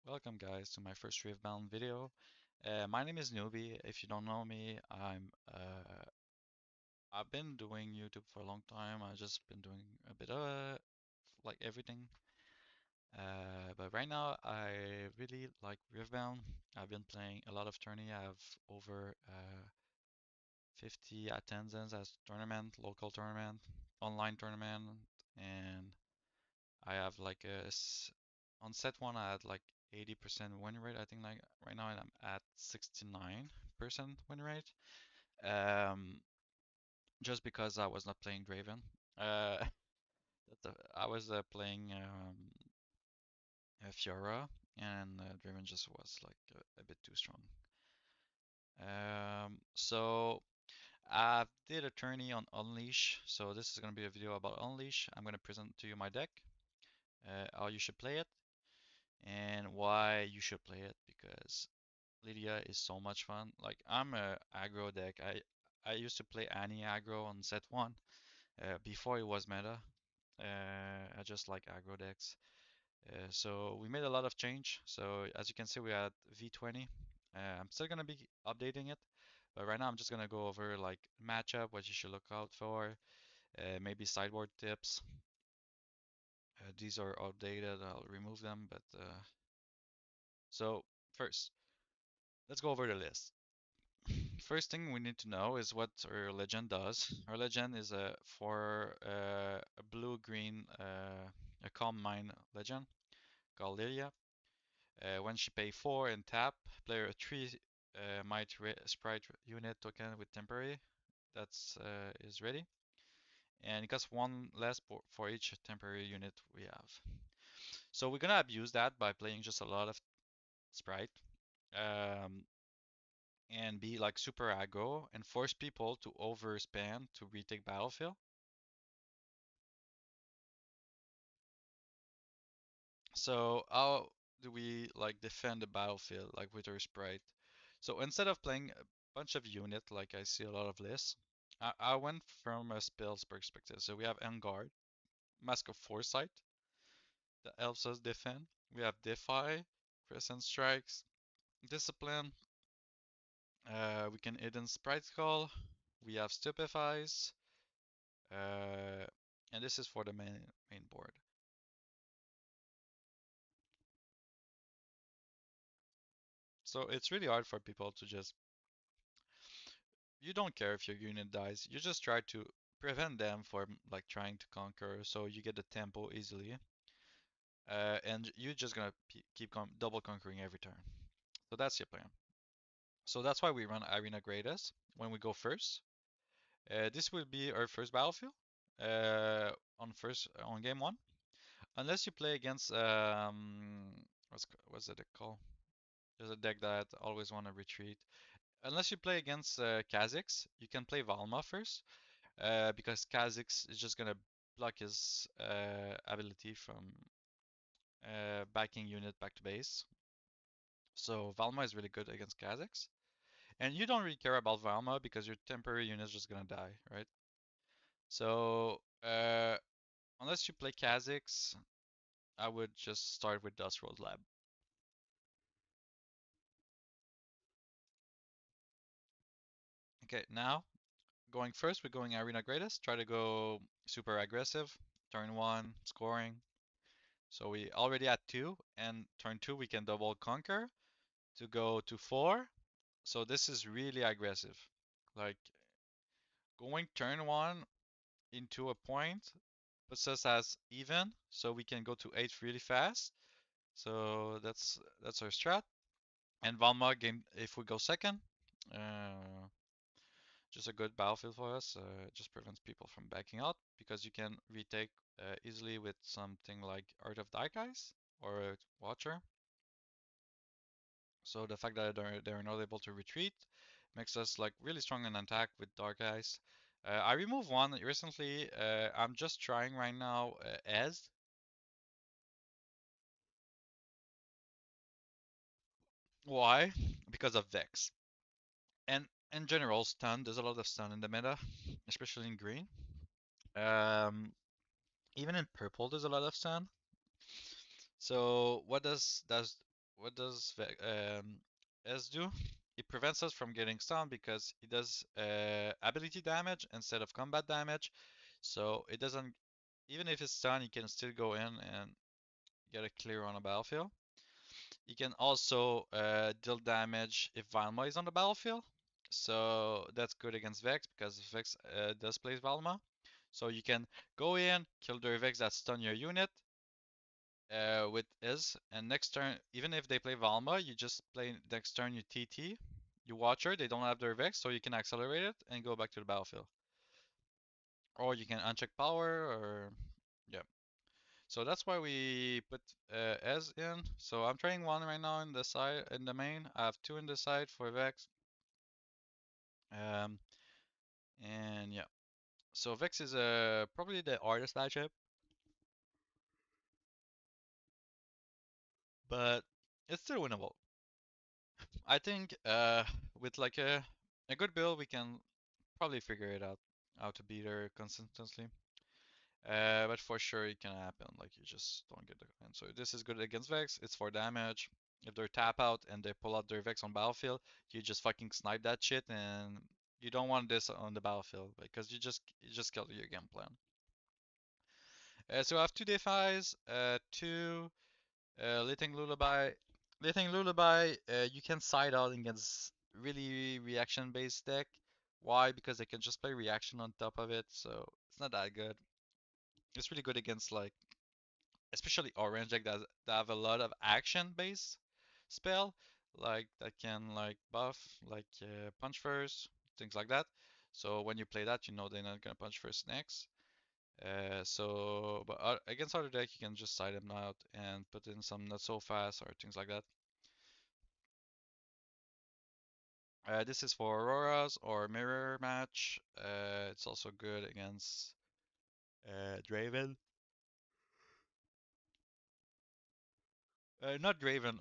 Welcome guys to my first Riftbound video. My name is Newbie. If you don't know me, I've been doing YouTube for a long time. I've just been doing a bit of like everything. But right now I really like Riftbound. I've been playing a lot of tourney. I have over 50 attendance as tournament, local tournament, online tournament, and I have like on set one I had like 80% win rate. I think like right now I'm at 69% win rate. Um, just because I was not playing Draven. Uh, I was playing Fiora, and Draven just was like a bit too strong. So I did a tourney on Unleash. So this is gonna be a video about Unleash. I'm gonna present to you my deck, how you should play it, and why you should play it because Lillia is so much fun. Like I'm a aggro deck. I used to play Annie aggro on set one before it was meta. I just like aggro decks. So we made a lot of change. So as you can see, we had V20. I'm still gonna be updating it, but right now I'm just gonna go over like matchup, what you should look out for, maybe sideboard tips. These are outdated. I'll remove them. But so first, let's go over the list. First thing we need to know is what our legend does. Our legend is a blue-green a calm mind legend called Lillia. When she pay 4 and tap, player 3 might sprite unit token with temporary. That's is ready, and it costs one less for each temporary unit we have. So we're gonna abuse that by playing just a lot of sprite. Um, and be like super aggro and force people to overspam to retake battlefield. So how do we like defend the battlefield like with our sprite? So instead of playing a bunch of unit like I see a lot of lists, I went from a spells perspective. So we have Enguard, Mask of Foresight that helps us defend. We have Defy, Crescent Strikes, Discipline. We can hidden Sprite Skull. We have Stupefies. Uh, and this is for the main board. So it's really hard for people to just, you don't care if your unit dies, you just try to prevent them from like trying to conquer so you get the tempo easily. And you're just gonna keep double conquering every turn. So that's your plan. So that's why we run Arena Greatest when we go first. This will be our first battlefield uh, on game one. Unless you play against what's it called? There's a deck that always want to retreat. Unless you play against Kha'Zix, you can play Valma first, because Kha'Zix is just gonna block his ability from backing unit back to base. So Valma is really good against Kha'Zix. And you don't really care about Valma because your temporary unit is just gonna die, right? So unless you play Kha'Zix, I would just start with Dust Rose Lab. Okay, now going first, we're going Arena Greatest. Try to go super aggressive. Turn one, scoring. So we already at 2, and turn 2 we can double conquer to go to 4. So this is really aggressive. Like going turn 1 into a point puts us as even, so we can go to 8 really fast. So that's our strat. And Valma game if we go second, uh, just a good battlefield for us. It just prevents people from backing out because you can retake easily with something like Art of Dark Eyes or Watcher. So the fact that they're not able to retreat makes us like really strong in attack with Dark Eyes. I removed one recently. I'm just trying right now Ez. Why? Because of Vex. And in general, stun. There's a lot of stun in the meta, especially in green. Um, Even in purple, there's a lot of stun. So what does what does S do? It prevents us from getting stunned because it does ability damage instead of combat damage. So it doesn't, even if it's stunned, you can still go in and get a clear on a battlefield. You can also deal damage if Valma is on the battlefield. So that's good against Vex because Vex does play Valma. So you can go in, kill the Vex that stun your unit with Is, and next turn, even if they play Valma, you just play next turn you TT, you watch her, they don't have their Vex, so you can accelerate it and go back to the battlefield. Or you can uncheck power, or yeah. So that's why we put Ez in. So I'm trying one right now in the side, in the main. I have two in the side for Vex. Um, and yeah. So Vex is probably the hardest matchup, but it's still winnable. I think with like a good build, we can probably figure it out how to beat her consistently. But for sure it can happen, like you just don't get the command. So this is good against Vex, it's for damage. If they're tap out and they pull out their Vex on battlefield, you just fucking snipe that shit and you don't want this on the battlefield because you just killed your game plan. So I have two defies, two Lithing Lullaby. Lithing Lullaby, you can side out against really reaction based deck. Why? Because they can just play reaction on top of it, so it's not that good. It's really good against like especially orange deck that have a lot of action based spell like that can like buff like punch first, things like that. So when you play that, you know they're not gonna punch first next. But against other deck, you can just side them out and put in some not so fast or things like that. This is for Auroras or Mirror match. It's also good against Draven. Not Draven.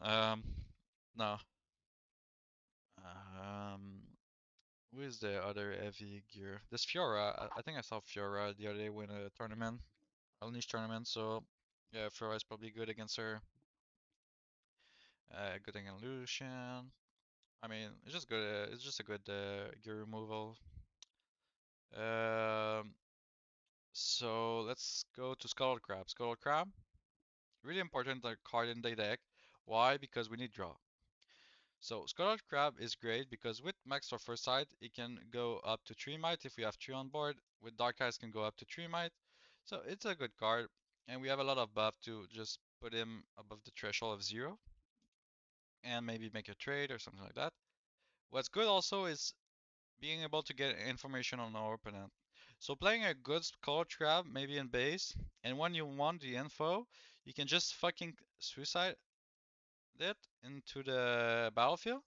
No. Um, who is the other heavy gear? This Fiora. I think I saw Fiora the other day win a tournament, Unleashed tournament. So yeah, Fiora is probably good against her. Good against Lucian. I mean, it's just good. It's just a good gear removal. Um, so let's go to Scuttled Crab. Scuttled Crab, really important like card in the deck. Why? Because we need draw. So Scuttled Crab is great because with Max or First Sight, it can go up to 3 might if we have 3 on board. With Dark Eyes can go up to 3 might. So it's a good card. And we have a lot of buff to just put him above the threshold of 0 and maybe make a trade or something like that. What's good also is being able to get information on our opponent. So playing a good Skull Trap, maybe in base, and when you want the info, you can just fucking suicide it into the battlefield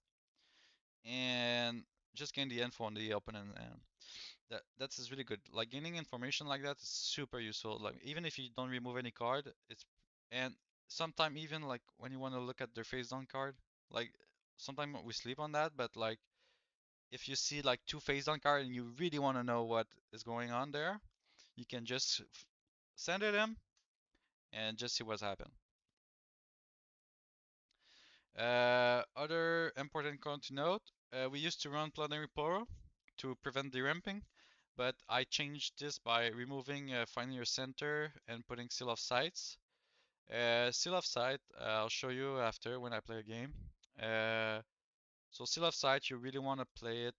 and just gain the info on the opponent, and that's really good. Like gaining information like that is super useful. Like even if you don't remove any card, it's and sometimes even like when you want to look at their face down card, like sometimes we sleep on that, but like if you see like two face down card and you really want to know what is going on there, you can just send it in and just see what's happened. Other important code to note, we used to run Planetary Poro to prevent deramping, but I changed this by removing Finding Your Center and putting Seal of Sights. Seal of Sight, I'll show you after when I play a game. Uh, so Seal of Sight, you really want to play it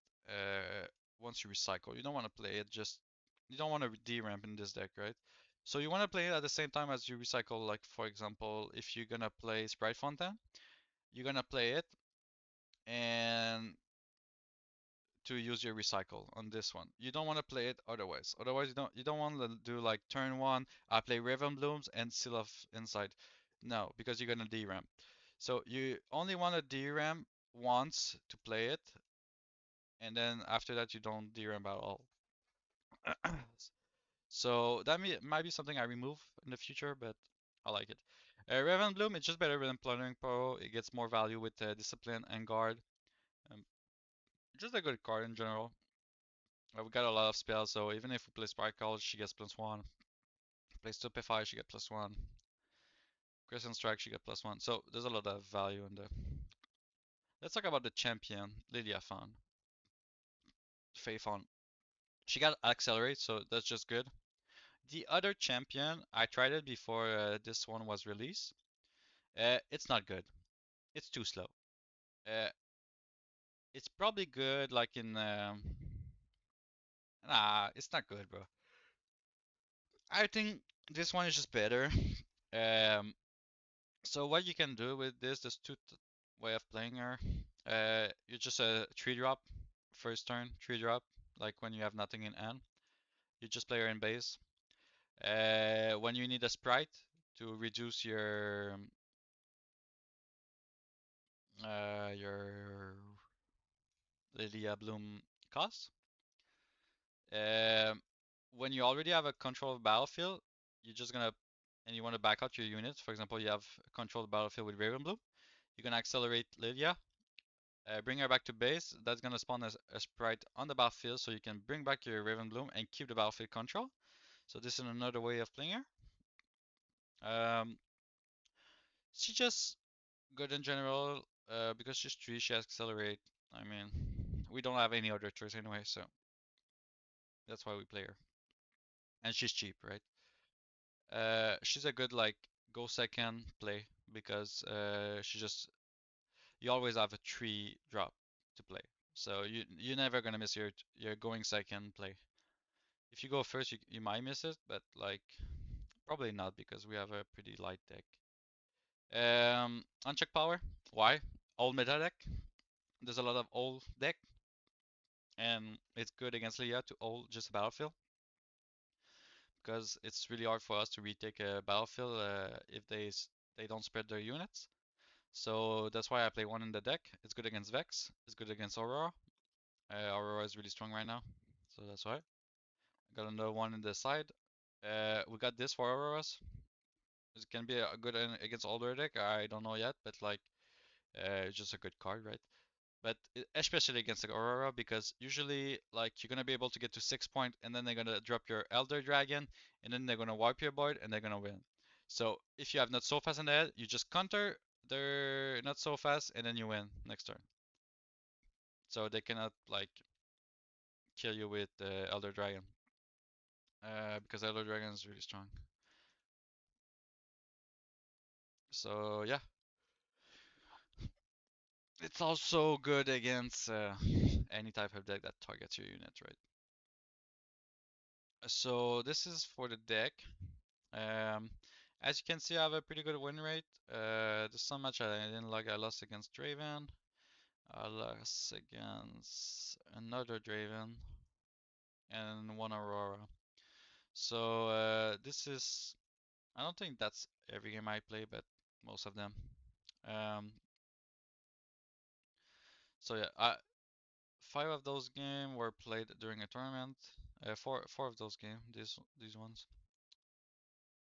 once you recycle. You don't want to play it just, you don't want to deramp in this deck, right? So you want to play it at the same time as you recycle, like for example, if you're gonna play Sprite Fountain, you're gonna play it and to use your recycle on this one. You don't want to play it otherwise. Otherwise, you don't want to do like turn one, I play Raven Blooms and Seal of Insight. No, because you're gonna deramp. So you only want to deramp once to play it, and then after that you don't deramp at all. So that might be something I remove in the future, but I like it. Raven Bloom, it's just better than Plundering Pro. It gets more value with Discipline and Guard. Um, just a good card in general. We got a lot of spells, so even if we play Sprite College, she gets +1. Play Stupefy, she gets +1. Crescent Strike, she got +1. So there's a lot of value in the. Let's talk about the champion, Lillia Fawn. Faye Fawn. She got Accelerate, so that's just good. The other champion, I tried it before this one was released. It's not good. It's too slow. Uh, it's probably good like in. Nah, it's not good, bro. I think this one is just better. Um, so what you can do with this, there's two way of playing her. You just a 3 drop first turn, 3 drop, like when you have nothing in hand. You just play her in base. When you need a sprite to reduce your Lilia Bloom cost. Um, when you already have a control of battlefield, you're just gonna and you want to back out your units. For example, you have control of battlefield with Raven Bloom. You're gonna accelerate Lilia, bring her back to base. That's gonna spawn a sprite on the battlefield, so you can bring back your Raven Bloom and keep the battlefield control. So this is another way of playing her. She just good in general because she's 3. She has accelerate. I mean, we don't have any other choice anyway, so that's why we play her. And she's cheap, right? She's a good like go second play because she just you always have a 3 drop to play, so you're never gonna miss your going second play. If you go first, you might miss it, but like probably not because we have a pretty light deck. Uncheck power. Why? Old meta deck. There's a lot of old deck, and it's good against Leah to hold just a battlefield because it's really hard for us to retake a battlefield if they don't spread their units. So that's why I play one in the deck. It's good against Vex. It's good against Aurora. Aurora is really strong right now, so that's why. I got another one in the side. We got this for Auroras. It can be a good against older deck. I don't know yet, but like it's just a good card, right? But especially against the Aurora, because usually like you're gonna be able to get to 6 point, and then they're gonna drop your Elder Dragon, and then they're gonna wipe your board, and they're gonna win. So if you have not so fast in the head, you just counter their not so fast, and then you win next turn. So they cannot like kill you with the Elder Dragon, because Elder Dragon is really strong. So yeah, it's also good against any type of deck that targets your units, right? So this is for the deck. Um, as you can see, I have a pretty good win rate. There's so much I didn't like. I lost against Draven. I lost against another Draven and one Aurora. So this is. I don't think that's every game I play, but most of them. Um, so yeah, 5 of those games were played during a tournament. Four of those games, these ones.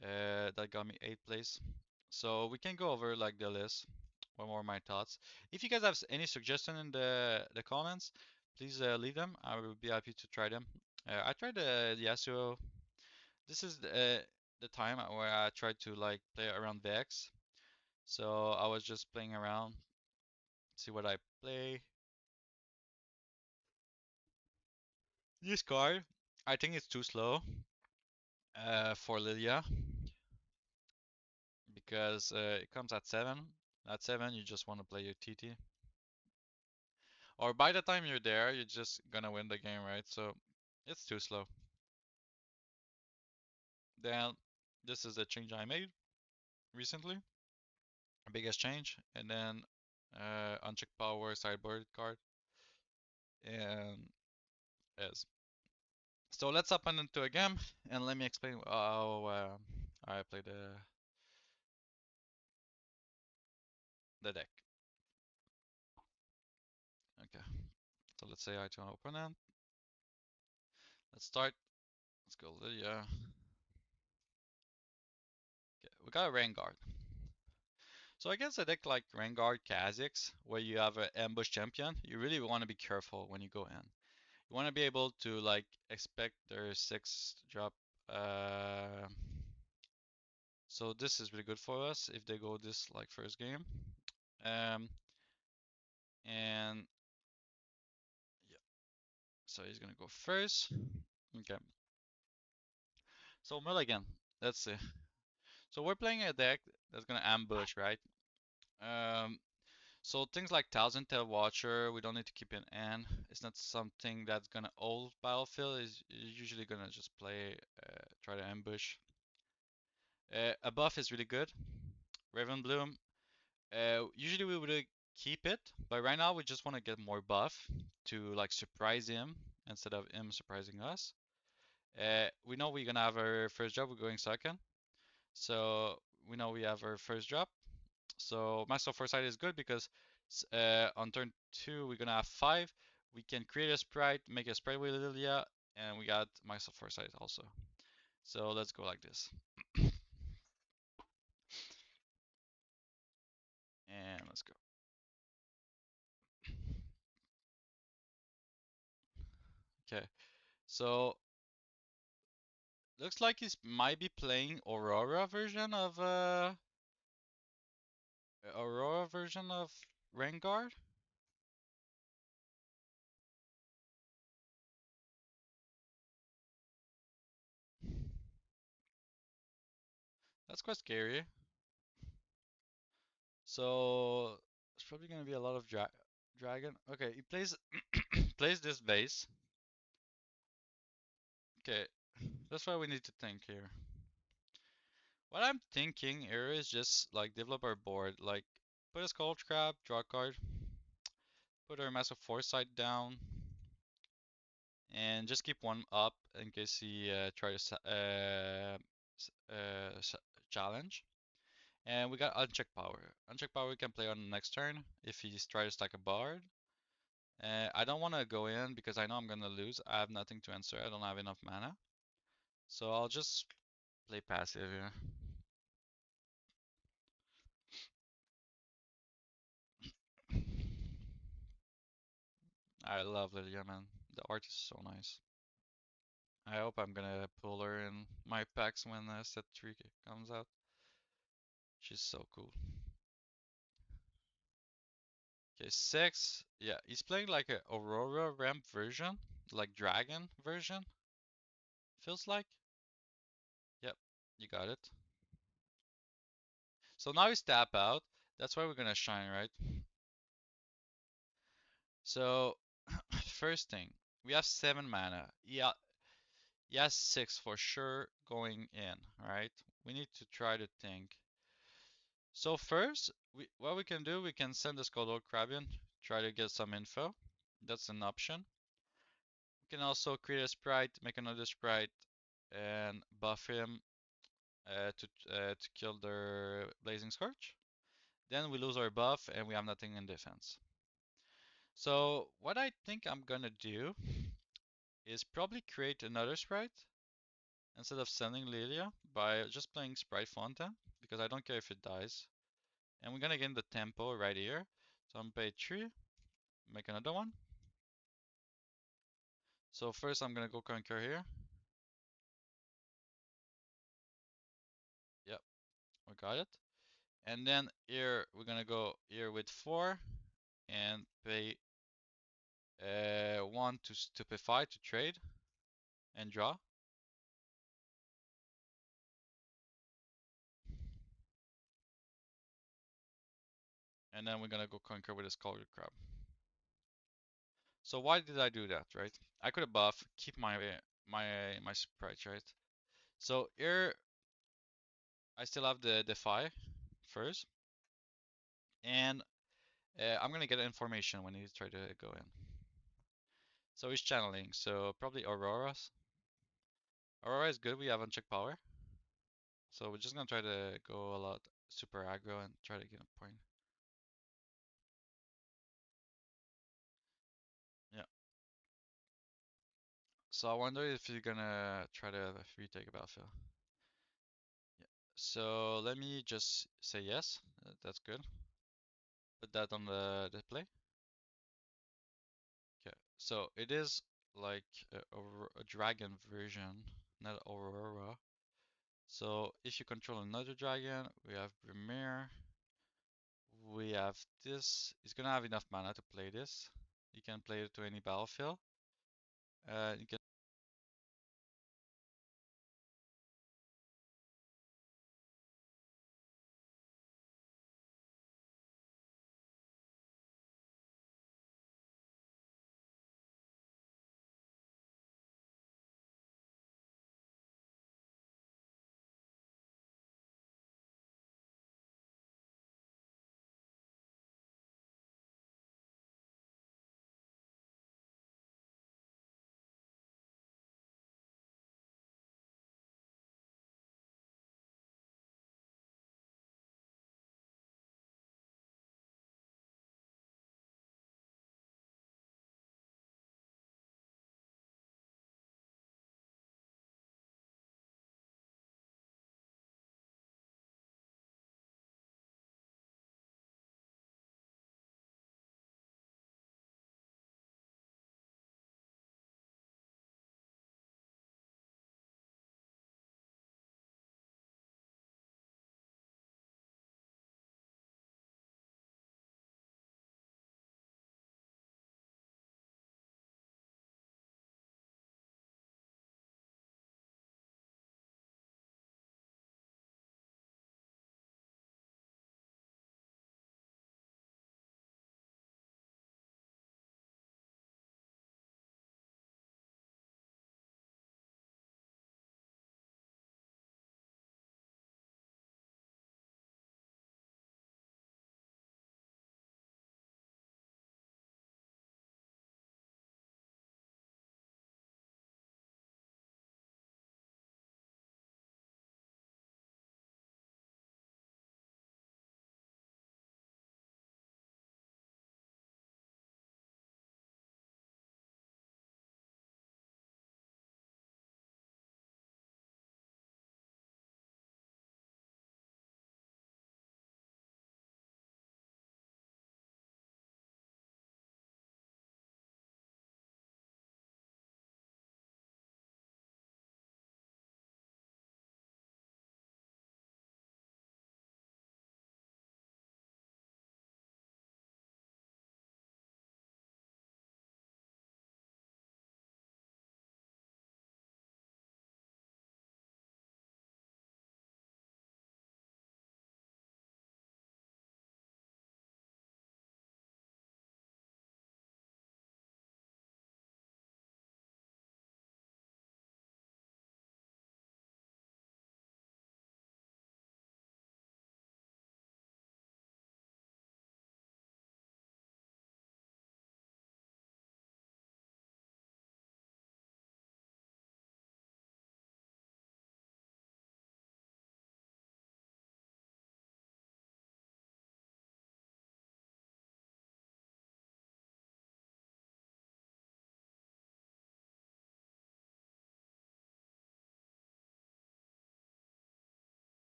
That got me 8th place. So we can go over like the list. What were my thoughts? If you guys have any suggestion in the comments, please leave them. I will be happy to try them. I tried the Yasuo. This is the time where I tried to like play around Vex. So I was just playing around, see what I play. This card, I think it's too slow for Lillia because it comes at 7. At 7, you just want to play your TT. Or by the time you're there, you're just gonna win the game, right? So it's too slow. Then this is the change I made recently, biggest change, and then uncheck power sideboard card and as. So let's open into a game and let me explain how I play the deck. Okay, so let's say I to an opponent. Let's start. Let's go Lydia. Okay, we got a Vanguard. So against a deck like Vanguard Kha'Zix, where you have an ambush champion, you really want to be careful when you go in. You want to be able to like expect their 6 drop uh, So this is really good for us if they go this like first game. Um, and yeah, so he's gonna go first. Okay. So Mulligan, let's see. So we're playing a deck that's gonna ambush, right? Um, so things like Thousand Tail Watcher, we don't need to keep in N. It's not something that's gonna ult battlefield. Is usually gonna just play, try to ambush. A buff is really good. Raven Bloom. Usually we would keep it, but right now we just want to get more buff to like surprise him instead of him surprising us. We know we're gonna have our first drop. We're going second, so we know we have our first drop. So Master Foresight is good because on turn 2 we're gonna have 5. We can create a sprite, make a sprite with Lillia, and we got Master Foresight also. So let's go like this. And let's go. Okay, so looks like he might be playing Aurora version of Rengar. That's quite scary. So it's probably gonna be a lot of dragon. Okay, he plays plays this base. Okay, that's why we need to think here. What I'm thinking here is just like develop our board, like put a Skull Crab, draw a card, put our Massive Foresight down, and just keep one up in case he try to challenge. And we got Uncheck Power. Uncheck Power we can play on the next turn if he's try to stack a Bard. I don't want to go in because I know I'm gonna lose. I have nothing to answer. I don't have enough mana. So I'll just play passive here. I love Lillia, man. The art is so nice. I hope I'm gonna pull her in my packs when set 3 comes out. She's so cool. Okay, 6. Yeah, he's playing like a Aurora ramp version, like dragon version. Feels like. Yep, you got it. So now he's tap out. That's why we're gonna shine, right? So first thing, we have 7 mana. Yeah, yes, 6 for sure going in, right? We need to try to think. So first, what we can do, we can send the Skull Crab in, try to get some info. That's an option. We can also create a sprite, make another sprite, and buff him to kill their Blazing Scourge. Then we lose our buff and we have nothing in defense. So what I think I'm gonna do is probably create another sprite instead of sending Lillia by just playing Sprite Fountain because I don't care if it dies. And we're gonna get the tempo right here. So I'm pay 3, make another one. So first I'm gonna go conquer here. Yep, we got it. And then here we're gonna go here with 4 and pay 1 to stupefy to trade and draw. And then we're gonna go conquer with a Skull Crab. So why did I do that, right? I could have buff, keep my sprites, right? So here I still have the Defy first, and I'm gonna get information when he try to go in. So he's channeling, so probably Aurora's. Aurora is good, we have unchecked power. So we're just gonna try to go a lot super aggro and try to get a point. Yeah. So I wonder if you're gonna try to retake a battlefield. Yeah. So let me just say yes. That's good. Put that on the display. Okay. So it is like a dragon version, not Aurora. So if you control another dragon, we have Brimir. We have this. He's gonna have enough mana to play this. You can play it to any battlefield. You can